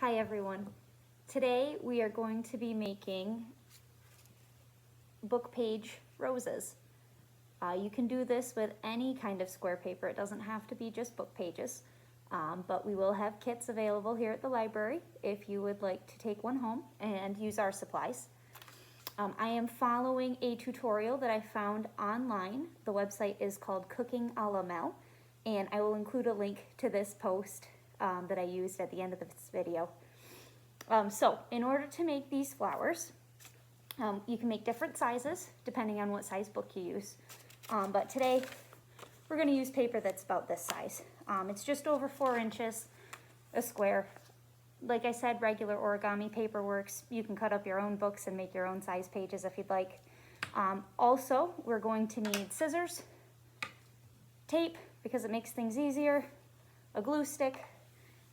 Hi everyone. Today we are going to be making book page roses. You can do this with any kind of square paper. It doesn't have to be just book pages, but we will have kits available here at the library if you would like to take one home and use our supplies. I am following a tutorial that I found online. The website is called Cooking a la Mel, and I will include a link to this post that I used at the end of this video. So in order to make these flowers, you can make different sizes depending on what size book you use. But today we're going to use paper that's about this size. It's just over 4 inches, a square. Like I said, regular origami paper works. You can cut up your own books and make your own size pages if you'd like. Also, we're going to need scissors, tape because it makes things easier, a glue stick,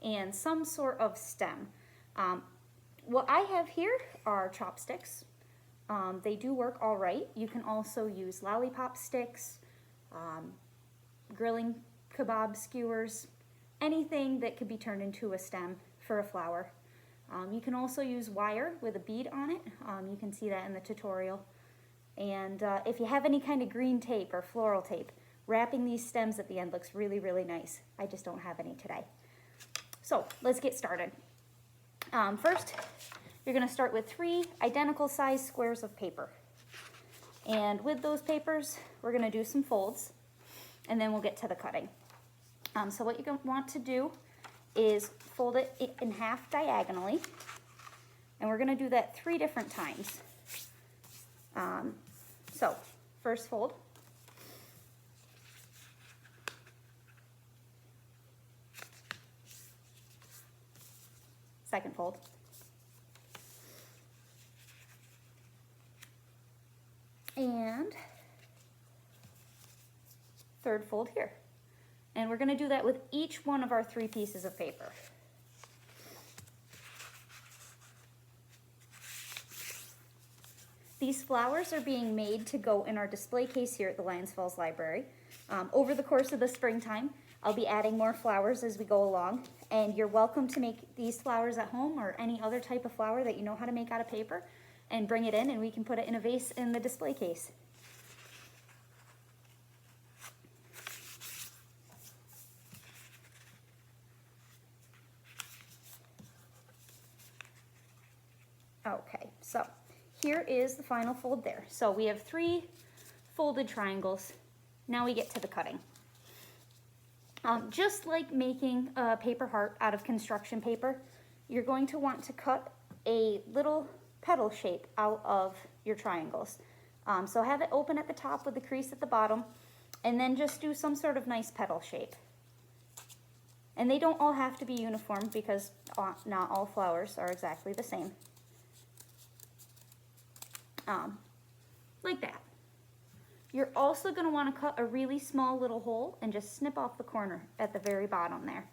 and some sort of stem. What I have here are chopsticks. They do work all right. You can also use lollipop sticks, grilling kebab skewers, anything that could be turned into a stem for a flower. You can also use wire with a bead on it. You can see that in the tutorial. And if you have any kind of green tape or floral tape, wrapping these stems at the end looks really, really nice. I just don't have any today. So let's get started. First, you're going to start with 3 identical size squares of paper. And with those papers, we're going to do some folds, and then we'll get to the cutting. So what you're going to want to do is fold it in half diagonally, and we're going to do that 3 different times. So first fold. Second fold. And third fold here. And we're going to do that with each one of our 3 pieces of paper. These flowers are being made to go in our display case here at the Lyons Falls Library. Over the course of the springtime, I'll be adding more flowers as we go along, and you're welcome to make these flowers at home or any other type of flower that you know how to make out of paper and bring it in, and we can put it in a vase in the display case. Okay, so here is the final fold there. So we have 3 folded triangles. Now we get to the cutting. Just like making a paper heart out of construction paper, you're going to want to cut a little petal shape out of your triangles. So have it open at the top with the crease at the bottom, and then just do some sort of nice petal shape. And they don't all have to be uniform because not all flowers are exactly the same. Like that. You're also going to want to cut a really small little hole and just snip off the corner at the very bottom there.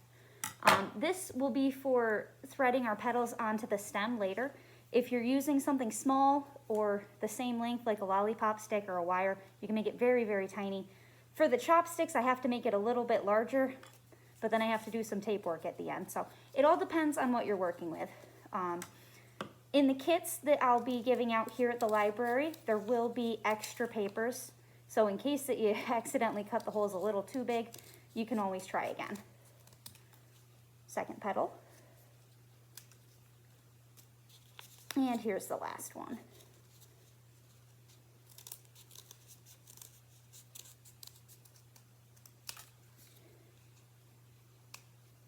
This will be for threading our petals onto the stem later. If you're using something small or the same length like a lollipop stick or a wire, you can make it very, very tiny. For the chopsticks, I have to make it a little bit larger, but then I have to do some tape work at the end. So it all depends on what you're working with. In the kits that I'll be giving out here at the library, there will be extra papers. So in case that you accidentally cut the holes a little too big, you can always try again. Second petal. And here's the last one.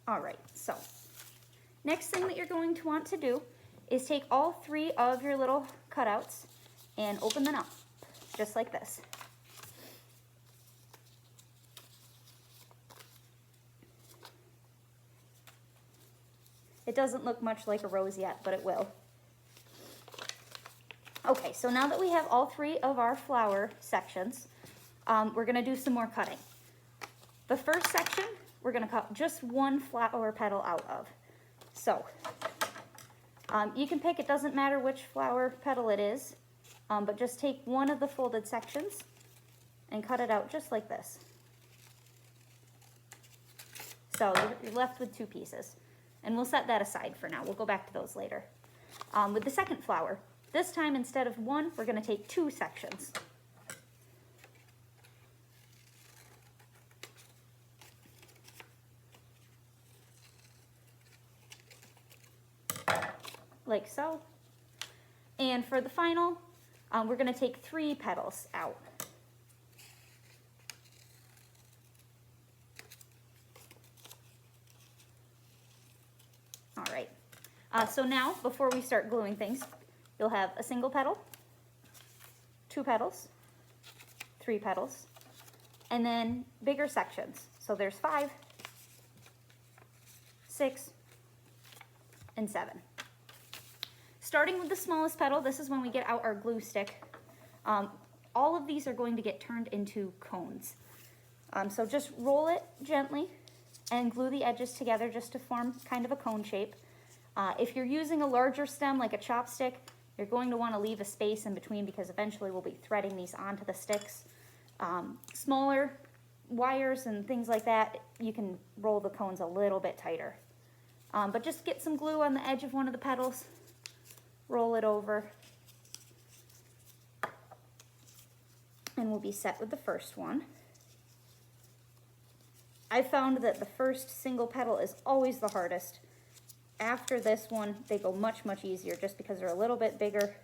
All right, so next thing that you're going to want to do is take all 3 of your little cutouts and open them up, just like this. It doesn't look much like a rose yet, but it will. Okay, so now that we have all 3 of our flower sections, we're going to do some more cutting. The first section, we're going to cut just 1 flower petal out of. So, you can pick, it doesn't matter which flower petal it is, but just take one of the folded sections and cut it out just like this. So you're left with 2 pieces. and we'll set that aside for now. We'll go back to those later. With the second flower, this time instead of one, we're going to take 2 sections. Like so. And for the final, we're going to take 3 petals out. All right. So now, before we start gluing things, you'll have a single petal, 2 petals, 3 petals, and then bigger sections. So there's 5, 6, and 7. Starting with the smallest petal, this is when we get out our glue stick. All of these are going to get turned into cones. So just roll it gently and glue the edges together just to form kind of a cone shape. If you're using a larger stem like a chopstick, you're going to want to leave a space in between because eventually we'll be threading these onto the sticks. Smaller wires and things like that, you can roll the cones a little bit tighter. But just get some glue on the edge of one of the petals, roll it over, and we'll be set with the first one. I found that the first single petal is always the hardest. After this one, they go much, much easier just because they're a little bit bigger.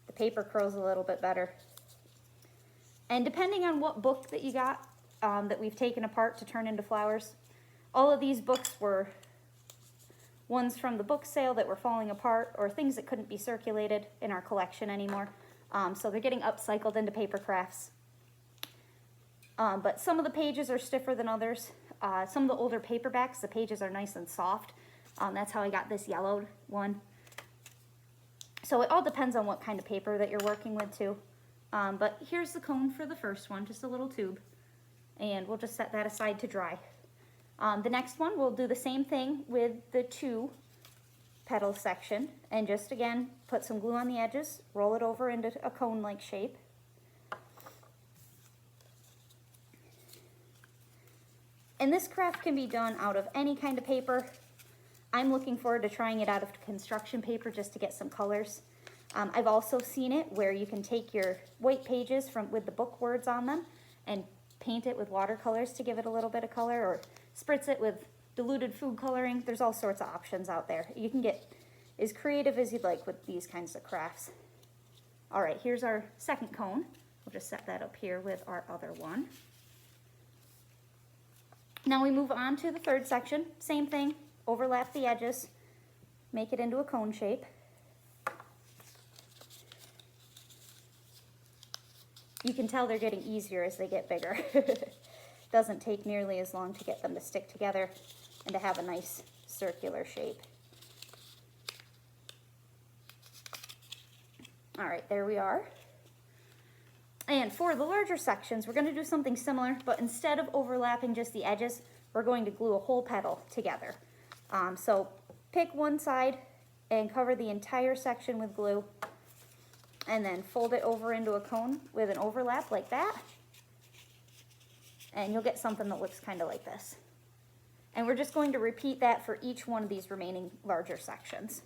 The paper curls a little bit better. And depending on what book that you got that we've taken apart to turn into flowers, all of these books were ones from the book sale that were falling apart or things that couldn't be circulated in our collection anymore. So they're getting upcycled into paper crafts. But some of the pages are stiffer than others. Some of the older paperbacks, the pages are nice and soft. That's how I got this yellowed one. So it all depends on what kind of paper that you're working with too. But here's the cone for the first one, just a little tube. And we'll just set that aside to dry. The next one, we'll do the same thing with the 2 petal section. And just again, put some glue on the edges, roll it over into a cone-like shape. And this craft can be done out of any kind of paper. I'm looking forward to trying it out of construction paper just to get some colors. I've also seen it where you can take your white pages with the book words on them and paint it with watercolors to give it a little bit of color, or spritz it with diluted food coloring. There's all sorts of options out there. You can get as creative as you'd like with these kinds of crafts. All right, here's our second cone. We'll just set that up here with our other one. Now we move on to the third section. Same thing, overlap the edges, make it into a cone shape. You can tell they're getting easier as they get bigger. Doesn't take nearly as long to get them to stick together and to have a nice circular shape. All right, there we are. And for the larger sections, we're going to do something similar, but instead of overlapping just the edges, we're going to glue a whole petal together. So pick one side and cover the entire section with glue, and then fold it over into a cone with an overlap like that. And you'll get something that looks kind of like this. And we're just going to repeat that for each one of these remaining larger sections.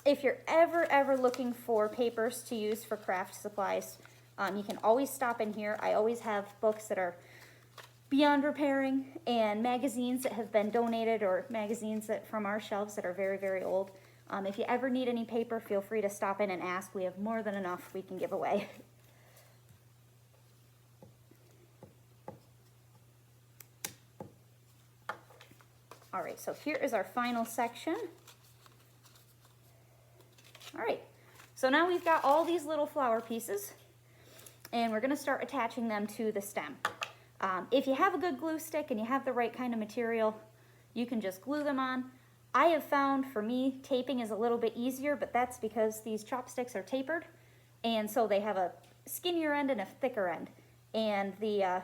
If you're ever looking for papers to use for craft supplies, you can always stop in here. I always have books that are beyond repairing and magazines that have been donated, or magazines that from our shelves that are very old. If you ever need any paper, feel free to stop in and ask. We have more than enough we can give away. All right, so here is our final section. All right, so now we've got all these little flower pieces, and we're gonna start attaching them to the stem. If you have a good glue stick and you have the right kind of material, you can just glue them on. I have found, for me, taping is a little bit easier, but that's because these chopsticks are tapered, and so they have a skinnier end and a thicker end, and the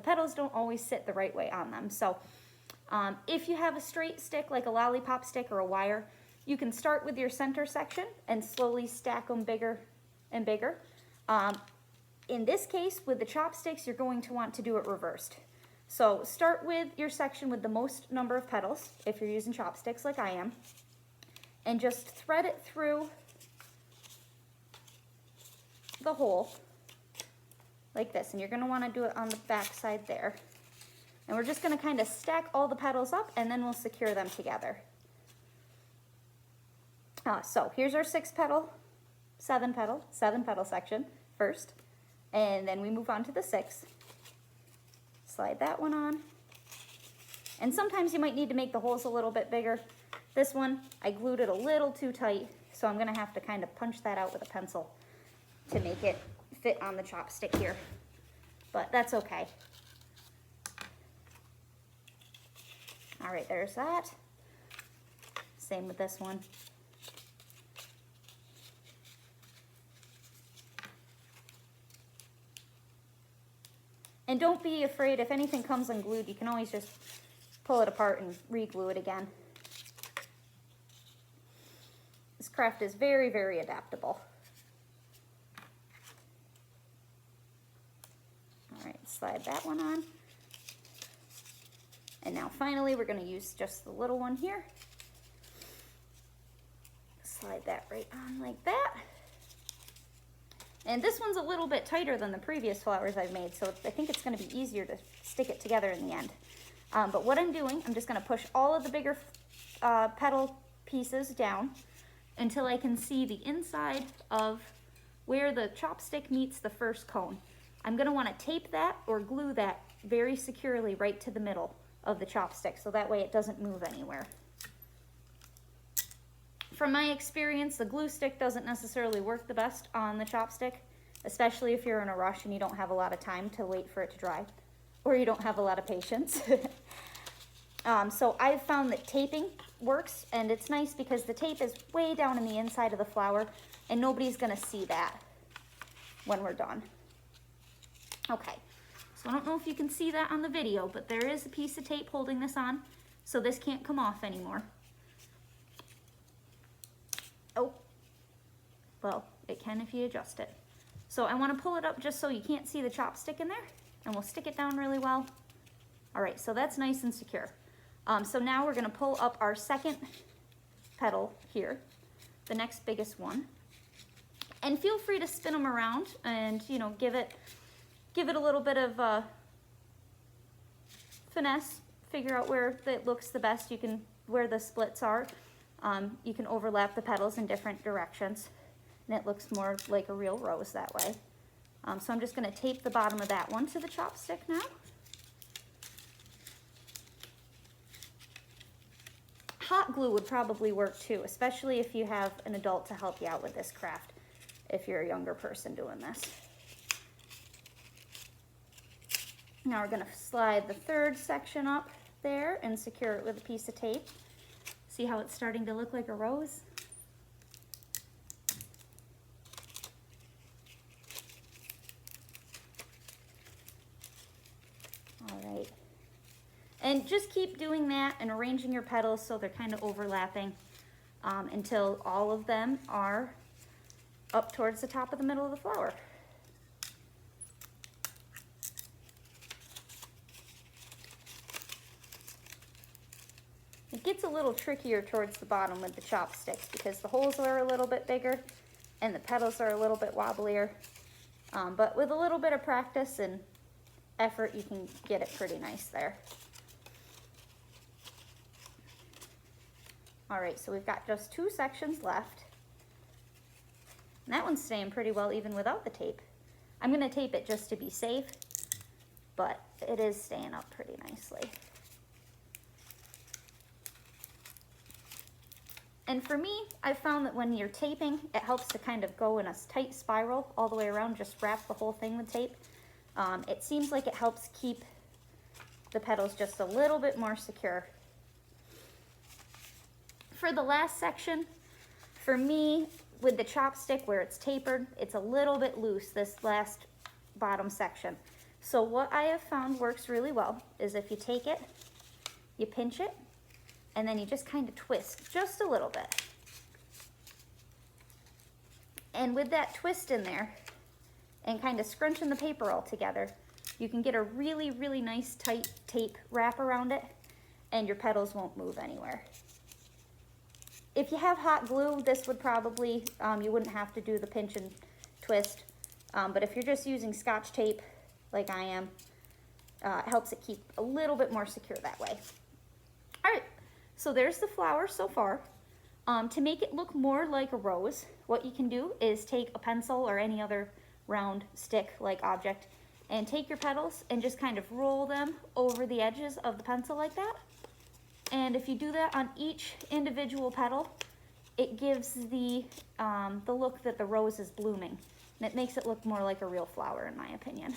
petals don't always sit the right way on them. So if you have a straight stick, like a lollipop stick or a wire, you can start with your center section and slowly stack them bigger and bigger. In this case, with the chopsticks, you're going to want to do it reversed. So start with your section with the most number of petals, if you're using chopsticks like I am, and just thread it through the hole like this. And you're going to want to do it on the back side there. And we're just going to kind of stack all the petals up, and then we'll secure them together. So here's our seven petal section first. And then we move on to the 6. Slide that one on. And sometimes you might need to make the holes a little bit bigger. This one, I glued it a little too tight, so I'm gonna have to kind of punch that out with a pencil to make it fit on the chopstick here. But that's okay. All right, there's that. Same with this one. And don't be afraid, if anything comes unglued, you can always just pull it apart and re-glue it again. This craft is very, very adaptable. All right, slide that one on. And now finally, we're gonna use just the little one here. Slide that right on like that. And this one's a little bit tighter than the previous flowers I've made, so I think it's going to be easier to stick it together in the end. But what I'm doing, I'm just going to push all of the bigger petal pieces down until I can see the inside of where the chopstick meets the first cone. I'm going to want to tape that or glue that very securely right to the middle of the chopstick, so that way it doesn't move anywhere. From my experience, the glue stick doesn't necessarily work the best on the chopstick, especially if you're in a rush and you don't have a lot of time to wait for it to dry, or you don't have a lot of patience. So I've found that taping works, and it's nice because the tape is way down in the inside of the flower, and nobody's gonna see that when we're done. Okay, so I don't know if you can see that on the video, but there is a piece of tape holding this on, so this can't come off anymore. Oh, well, it can if you adjust it. So I want to pull it up just so you can't see the chopstick in there, and we'll stick it down really well. All right, so that's nice and secure. So now we're going to pull up our second petal here, the next biggest one. And feel free to spin them around and, you know, give it a little bit of finesse, figure out where it looks the best. You can, where the splits are. You can overlap the petals in different directions, and it looks more like a real rose that way. So I'm just going to tape the bottom of that one to the chopstick now. Hot glue would probably work too, especially if you have an adult to help you out with this craft, if you're a younger person doing this. Now we're going to slide the third section up there and secure it with a piece of tape. See how it's starting to look like a rose? All right. And just keep doing that and arranging your petals so they're kind of overlapping until all of them are up towards the top of the middle of the flower. It gets a little trickier towards the bottom with the chopsticks because the holes are a little bit bigger and the petals are a little bit wobblier. But with a little bit of practice and effort, you can get it pretty nice there. All right, so we've got just 2 sections left. And that one's staying pretty well even without the tape. I'm gonna tape it just to be safe, but it is staying up pretty nicely. And for me, I've found that when you're taping, it helps to kind of go in a tight spiral all the way around, just wrap the whole thing with tape. It seems like it helps keep the petals just a little bit more secure. For the last section, for me, with the chopstick where it's tapered, it's a little bit loose, this last bottom section. So what I have found works really well is if you take it, you pinch it, and then you just kind of twist just a little bit. And with that twist in there, and kind of scrunching the paper all together, you can get a really, really nice tight tape wrap around it, and your petals won't move anywhere. If you have hot glue, this would probably, you wouldn't have to do the pinch and twist. But if you're just using Scotch tape, like I am, it helps it keep a little bit more secure that way. All right, so there's the flower so far. To make it look more like a rose, what you can do is take a pencil or any other round stick-like object and take your petals and just kind of roll them over the edges of the pencil like that. And if you do that on each individual petal, it gives the look that the rose is blooming. And it makes it look more like a real flower, in my opinion.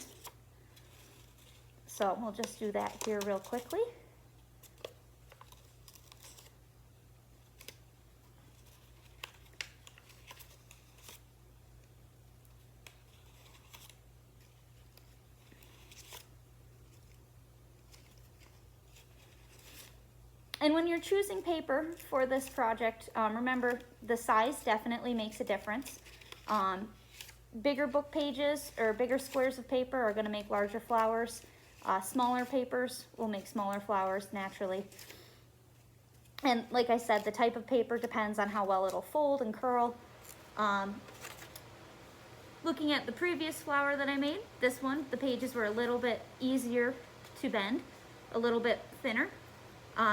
So we'll just do that here real quickly. And when you're choosing paper for this project, remember the size definitely makes a difference. Bigger book pages or bigger squares of paper are going to make larger flowers. Smaller papers will make smaller flowers naturally. And like I said, the type of paper depends on how well it'll fold and curl. Looking at the previous flower that I made, this one, the pages were a little bit easier to bend, a little bit thinner.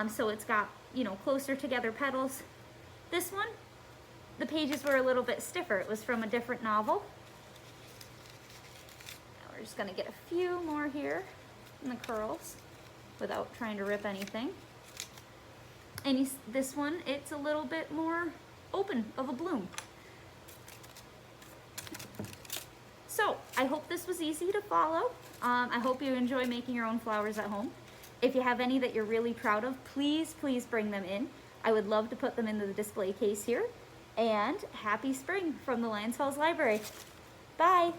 So it's got, you know, closer together petals. This one, the pages were a little bit stiffer. It was from a different novel. Now we're just gonna get a few more here in the curls without trying to rip anything. And this one, it's a little bit more open of a bloom. So I hope this was easy to follow. I hope you enjoy making your own flowers at home. If you have any that you're really proud of, please, please bring them in. I would love to put them into the display case here. And happy spring from the Lions Falls Library. Bye.